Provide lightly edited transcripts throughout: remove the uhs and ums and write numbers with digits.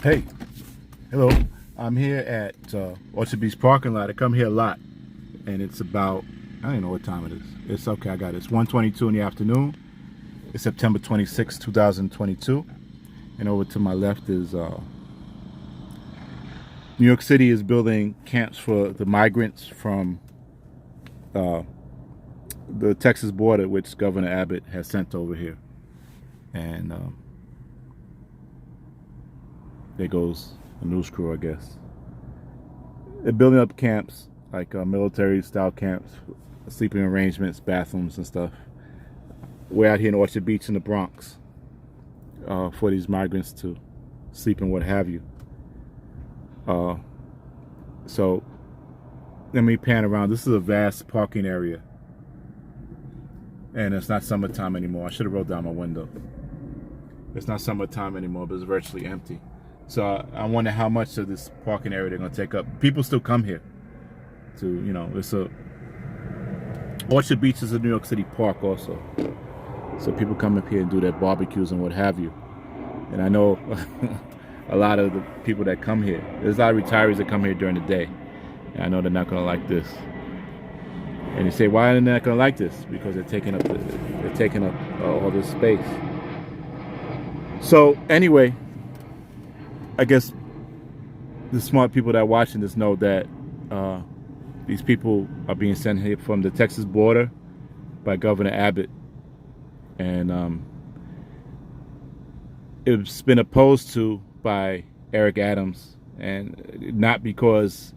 Hey, hello. I'm here at Orchard Beach parking lot. I come here a lot, and it's about, I don't even know what time it is. It's okay, I got it. It's 1:22 in the afternoon. It's September 26, 2022. And over to my left is New York City is building camps for the migrants from the Texas border, which Governor Abbott has sent over here. And there goes a news crew, I guess. They're building up camps, like military-style camps, sleeping arrangements, bathrooms, and stuff. We're out here in Orchard Beach in the Bronx for these migrants to sleep and what have you. So let me pan around. This is a vast parking area, and it's not summertime anymore. I should have rolled down my window. It's not summertime anymore, but it's virtually empty. So I wonder how much of this parking area they're going to take up. People still come here to, it's a Orchard Beach is a New York City park also. So people come up here and do their barbecues and what have you. And I know a lot of the people that come here, there's a lot of retirees that come here during the day. And I know they're not going to like this. And you say, why are they not going to like this? Because they're taking up all this space. So anyway, I guess the smart people that are watching this know that these people are being sent here from the Texas border by Governor Abbott. And it's been opposed to by Eric Adams, and not because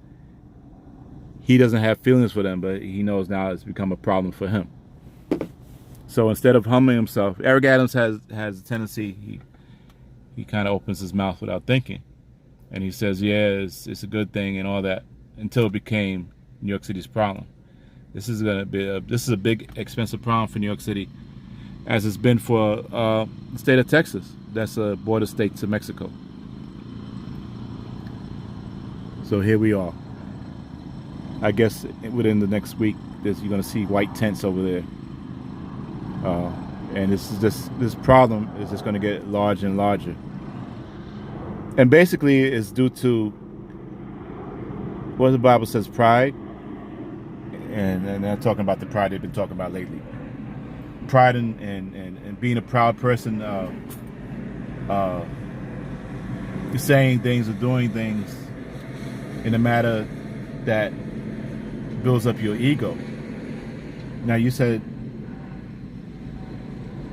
he doesn't have feelings for them, but he knows now it's become a problem for him. So instead of humbling himself, Eric Adams has a tendency, he kind of opens his mouth without thinking. And he says, yeah, it's a good thing and all that, until it became New York City's problem. This is a big, expensive problem for New York City, as it's been for the state of Texas. That's a border state to Mexico. So here we are. I guess within the next week, you're going to see white tents over there. And this problem is just going to get larger and larger. And basically, it's due to what the Bible says, pride. And they're talking about the pride they've been talking about lately. Pride and being a proud person, saying things or doing things in a manner that builds up your ego. Now, you said,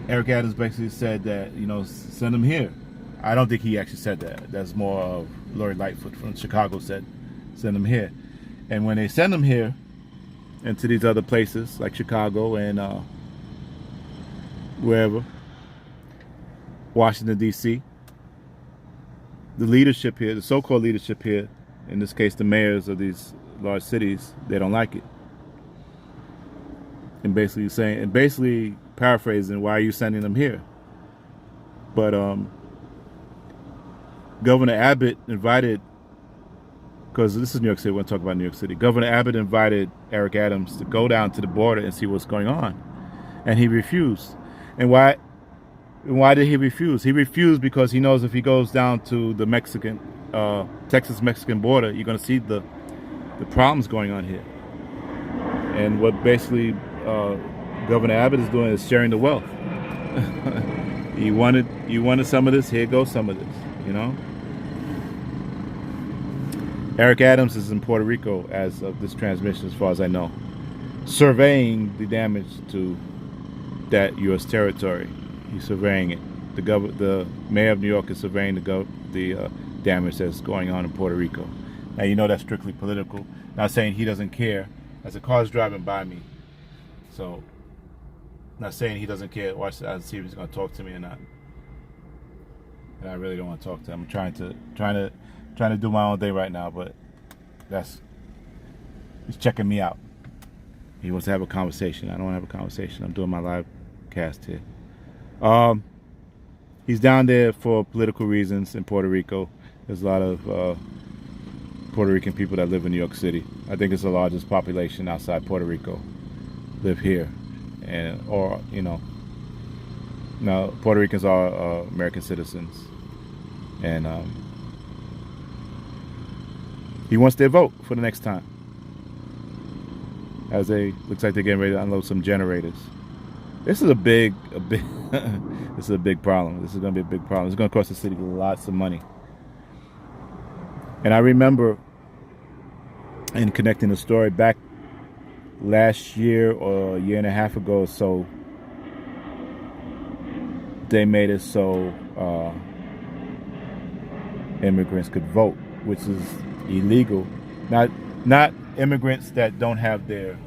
Eric Adams basically said that, send them here. I don't think he actually said that. That's more of Lori Lightfoot from Chicago said, send them here. And when they send them here and to these other places like Chicago and wherever, Washington, D.C., the leadership here, the so-called leadership here, in this case the mayors of these large cities, they don't like it. And basically paraphrasing, why are you sending them here? But Governor Abbott invited, because this is New York City, we're going to talk about New York City. Governor Abbott invited Eric Adams to go down to the border and see what's going on. And he refused. And why did he refuse? He refused because he knows if he goes down to the Texas-Mexican border, you're going to see the problems going on here. And what basically Governor Abbott is doing is sharing the wealth. You wanted some of this, here goes some of this, Eric Adams is in Puerto Rico as of this transmission, as far as I know, surveying the damage to that U.S. territory. He's surveying it. The mayor of New York is surveying the damage that's going on in Puerto Rico. Now, that's strictly political. Not saying he doesn't care. As a car's driving by me, so not saying he doesn't care. Watch, I'll see if he's going to talk to me or not. And I really don't want to talk to him. I'm trying to do my own thing right now, but he's checking me out. He wants to have a conversation. I don't want to have a conversation. I'm doing my live cast here. He's down there for political reasons in Puerto Rico. There's a lot of Puerto Rican people that live in New York City. I think it's the largest population outside Puerto Rico live here. Now Puerto Ricans are American citizens. And He wants their vote for the next time. As they looks like they're getting ready to unload some generators. This is a big this is a big problem. This is going to be a big problem. It's going to cost the city lots of money. And I remember in connecting the story back last year or a year and a half ago or so, they made it so immigrants could vote, which is illegal. Not immigrants that don't have their,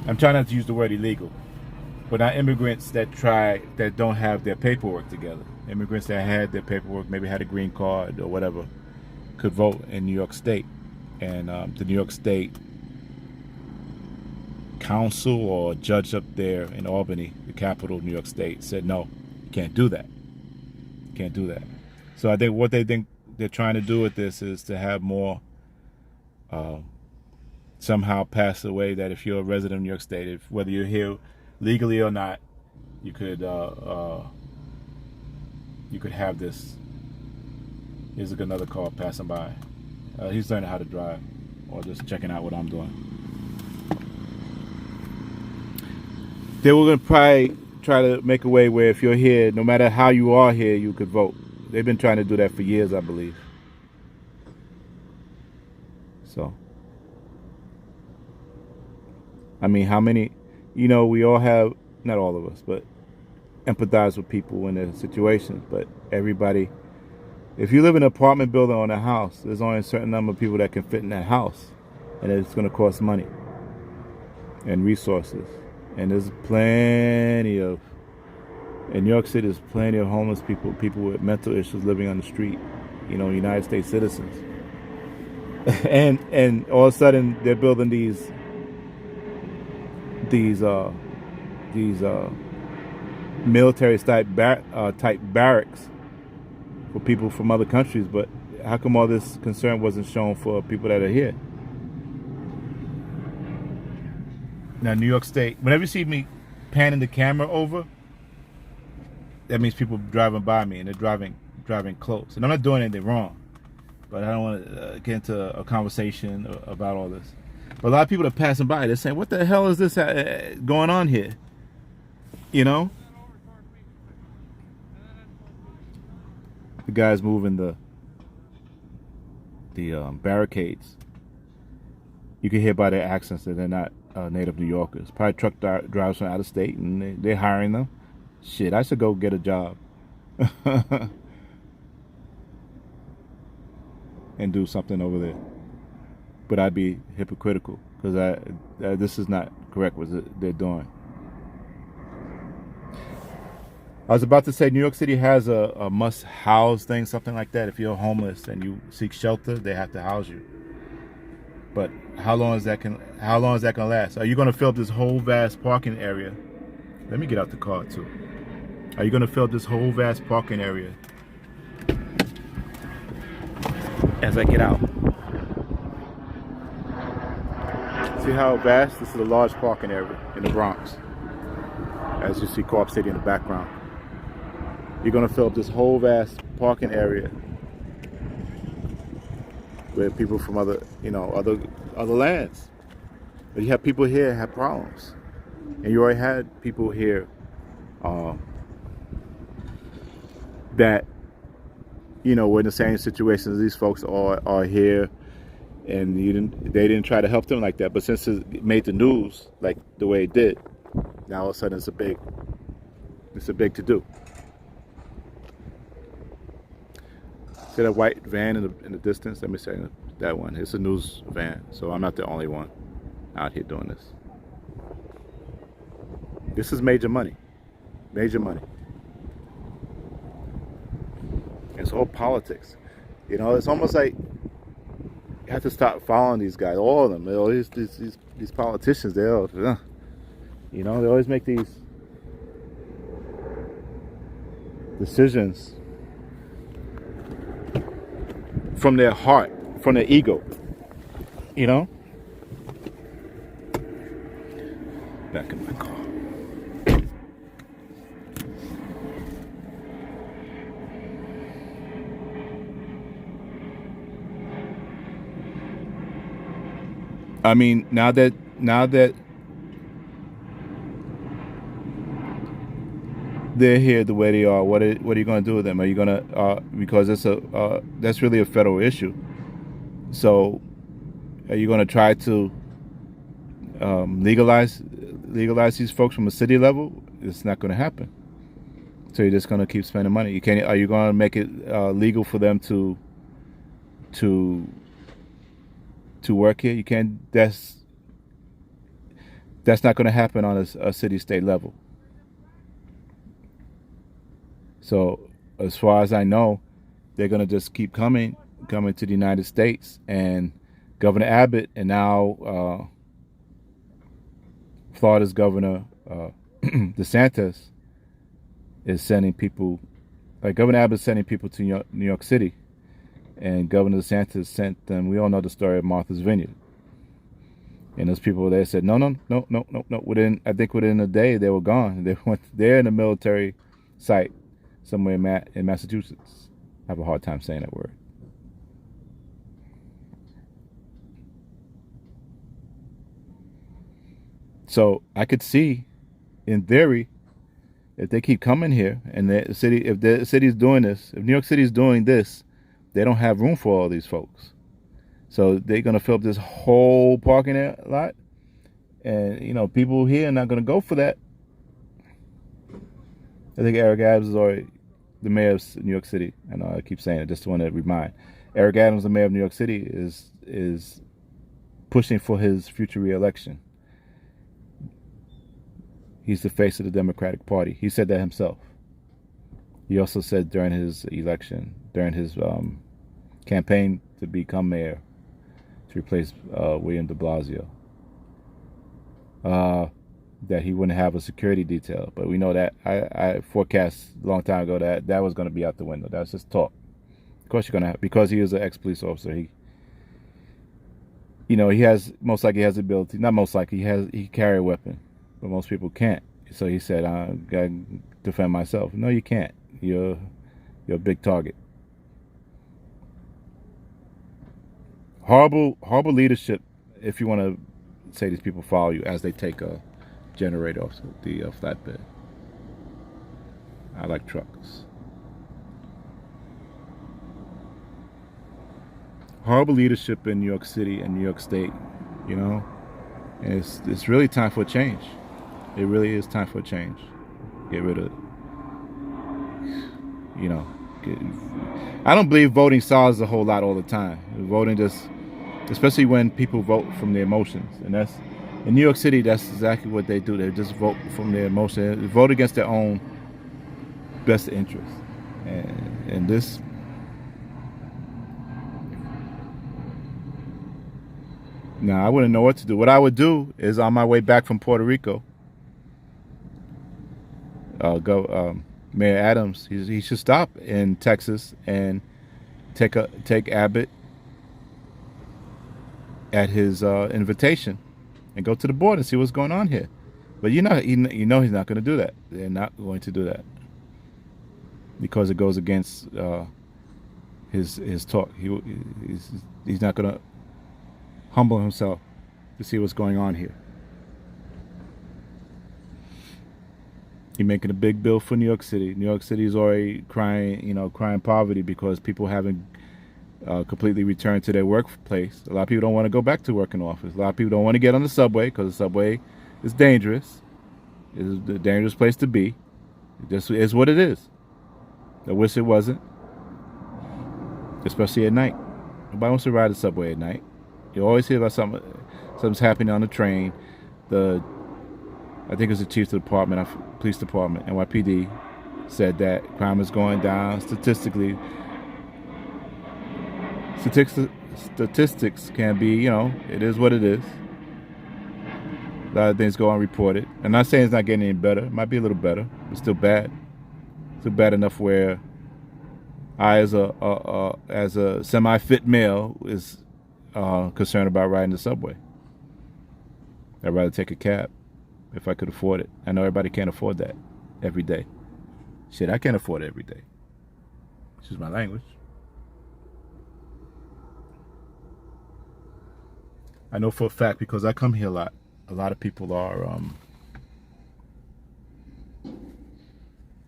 I'm trying not to use the word illegal, but not immigrants that don't have their paperwork together. Immigrants that had their paperwork, maybe had a green card or whatever, could vote in New York State. And the New York State council or judge up there in Albany, the capital of New York State, said no, you can't do that. You can't do that. So I think what they think they're trying to do with this is to have more somehow pass away that if you're a resident of New York State, if whether you're here legally or not, you could have this. Here's another car passing by. He's learning how to drive, or just checking out what I'm doing. They were going to probably try to make a way where if you're here, no matter how you are here, you could vote. They've been trying to do that for years, I believe. So, I mean, how many, we all have, not all of us, but empathize with people in their situations. But everybody, if you live in an apartment building or in a house, there's only a certain number of people that can fit in that house. And it's going to cost money and resources. And there's plenty of, in New York City, there's plenty of homeless people, people with mental issues living on the street, United States citizens. and all of a sudden they're building these military type barracks for people from other countries. But how come all this concern wasn't shown for people that are here? Now, New York State, whenever you see me panning the camera over, that means people driving by me and they're driving close. And I'm not doing anything wrong, but I don't want to get into a conversation about all this. But a lot of people are passing by, they're saying, what the hell is this going on here? The guy's moving the barricades. You can hear by their accents that they're not native New Yorkers. Probably truck drivers from out of state, and they're hiring them. Shit, I should go get a job and do something over there. But I'd be hypocritical because this is not correct what they're doing. I was about to say New York City has a must house thing, something like that. If you're homeless and you seek shelter, they have to house you. But how long is that gonna last? Are you gonna fill up this whole vast parking area? Let me get out the car too. Are you gonna fill up this whole vast parking area as I get out? See how vast? This is a large parking area in the Bronx. As you see Co-op City in the background. You're gonna fill up this whole vast parking area with people from other lands. But you have people here have problems, and you already had people here that were in the same situation as these folks are here, and they didn't try to help them like that. But since it made the news like the way it did, now all of a sudden it's a big to do. See that white van in the distance? Let me say that one. It's a news van, so I'm not the only one out here doing this. This is major money. Major money. It's all politics. It's almost like you have to stop following these guys, all of them. These politicians, they always make these decisions from their heart, from their ego, Back in my car. I mean, now that they're here the way they are, what are you going to do with them? Are you going to because it's a that's really a federal issue. So, are you going to try to legalize these folks from a city level? It's not going to happen. So you're just going to keep spending money. You can't. Are you going to make it legal for them to work here? You can't. That's not going to happen on a city state level. So as far as I know, they're going to just keep coming to the United States. And Governor Abbott and now Florida's Governor DeSantis is sending people, like Governor Abbott is sending people to New York City, and Governor DeSantis sent them. We all know the story of Martha's Vineyard, and those people there said no. Within a day they were gone. They went there in a military site somewhere in Massachusetts. I have a hard time saying that word. So I could see, in theory, if they keep coming here, and if the city's doing this, if New York City is doing this, they don't have room for all these folks. So they're gonna fill up this whole parking lot, and people here are not gonna go for that. I think Eric Adams is already the mayor of New York City. I know I keep saying it, just want to remind. Eric Adams, the mayor of New York City, is pushing for his future re-election. He's the face of the Democratic Party. He said that himself. He also said during his election, during his campaign to become mayor, to replace William de Blasio, that he wouldn't have a security detail. But we know that I forecast a long time ago that was going to be out the window. That's just talk. Of course you're going to have, because he is an ex-police officer. He has, most likely has the ability, not most likely, he carry a weapon. But most people can't. So he said, I gotta defend myself. No, you can't. You're a big target. Horrible leadership if you want to say these people follow you as they take a generator off the flatbed. I like trucks. Horrible leadership in New York City and New York State, And it's really time for a change. It really is time for a change. Get rid of, I don't believe voting solves a whole lot all the time. Voting just, especially when people vote from their emotions. And that's, in New York City, that's exactly what they do. They just vote from their emotions. They vote against their own best interest. And this, now I wouldn't know what to do. What I would do is, on my way back from Puerto Rico, Mayor Adams, he should stop in Texas and take Abbott at his invitation and go to the board and see what's going on here. But he's not going to do that. They're not going to do that because it goes against his talk. He's not going to humble himself to see what's going on here. He's making a big bill for New York City. New York City is already crying poverty because people haven't completely returned to their workplace. A lot of people don't want to go back to work in the office. A lot of people don't want to get on the subway because the subway is dangerous. It's a dangerous place to be. It just is what it is. I wish it wasn't, especially at night. Nobody wants to ride the subway at night. You always hear about something's happening on the train. I think it was the chief of the department, police department, NYPD, said that crime is going down statistically. Statistics can be, it is what it is. A lot of things go unreported. I'm not saying it's not getting any better. It might be a little better, but still bad. Still bad enough where I, as a semi-fit male, is concerned about riding the subway. I'd rather take a cab if I could afford it. I know everybody can't afford that every day. Shit, I can't afford it every day. Excuse my language. I know for a fact because I come here a lot. A lot of people are,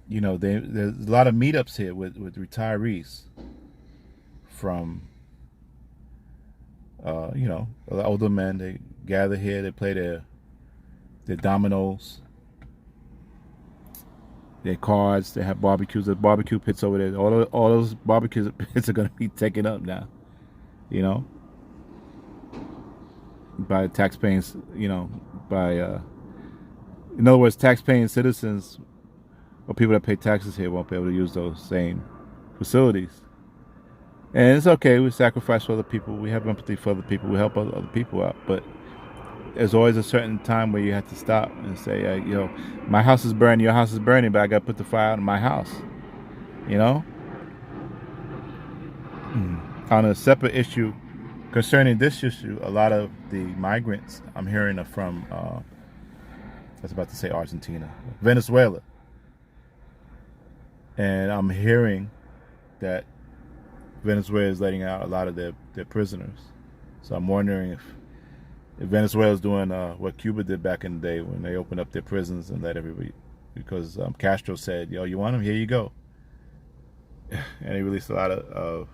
there's a lot of meetups here with retirees from, the older men. They gather here. They play their dominoes, their cards. They have barbecues. There's barbecue pits over there. All those barbecue pits are going to be taken up now. By taxpaying, in other words, taxpaying citizens or people that pay taxes here won't be able to use those same facilities. And it's okay. We sacrifice for other people. We have empathy for other people. We help other people out. But there's always a certain time where you have to stop and say, my house is burning, your house is burning, but I got to put the fire out in my house. On a separate issue, concerning this issue, a lot of the migrants I'm hearing are from, I was about to say Argentina, Venezuela. And I'm hearing that Venezuela is letting out a lot of their prisoners. So I'm wondering if Venezuela is doing what Cuba did back in the day when they opened up their prisons and let everybody, because Castro said, you want them? Here you go. And they released a lot of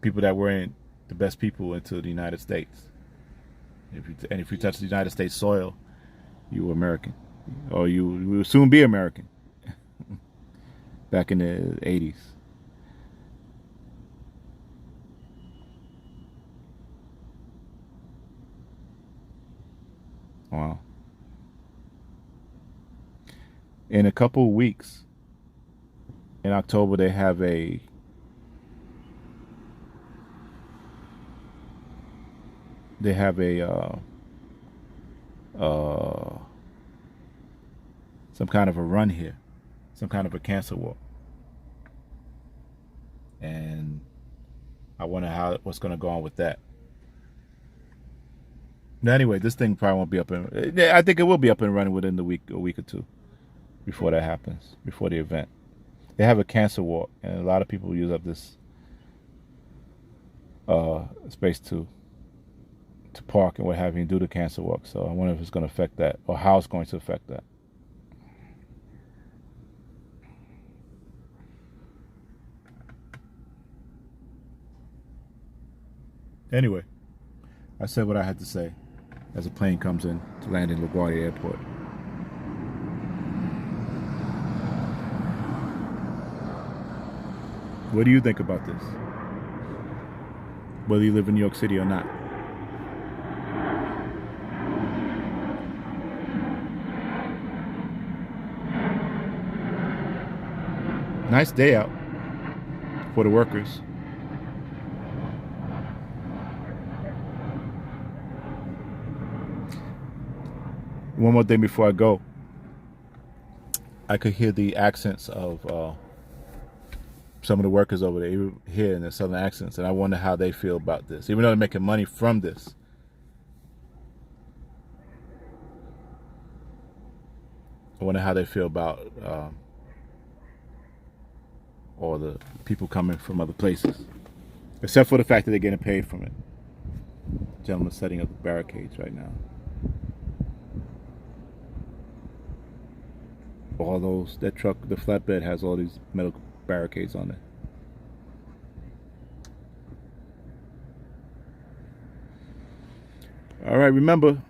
people that weren't the best people into the United States. If you touch the United States soil, you were American, or you will soon be American. Back in the 80s. Wow. In a couple of weeks, in October, they have some kind of a run here, some kind of a cancer walk. And I wonder what's going to go on with that. Anyway, this thing probably won't be up and I think it will be up and running within a week or two before that happens, before the event. They have a cancer walk, and a lot of people use up this space to park and what have you and do the cancer walk. So I wonder if it's going to affect that, or how it's going to affect that. Anyway, I said what I had to say as a plane comes in to land in LaGuardia Airport. What do you think about this? Whether you live in New York City or not. Nice day out for the workers. One more thing before I go. I could hear the accents of some of the workers over there here in their southern accents, and I wonder how they feel about this. Even though they're making money from this, I wonder how they feel about all the people coming from other places, except for the fact that they're getting paid from it. The gentleman's setting up the barricades right now. That truck, the flatbed, has all these metal barricades on it. All right, remember,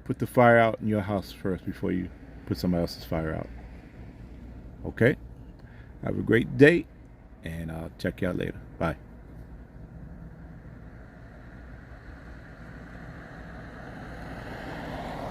put the fire out in your house first before you put somebody else's fire out. Okay? Have a great day, and I'll check you out later. Bye.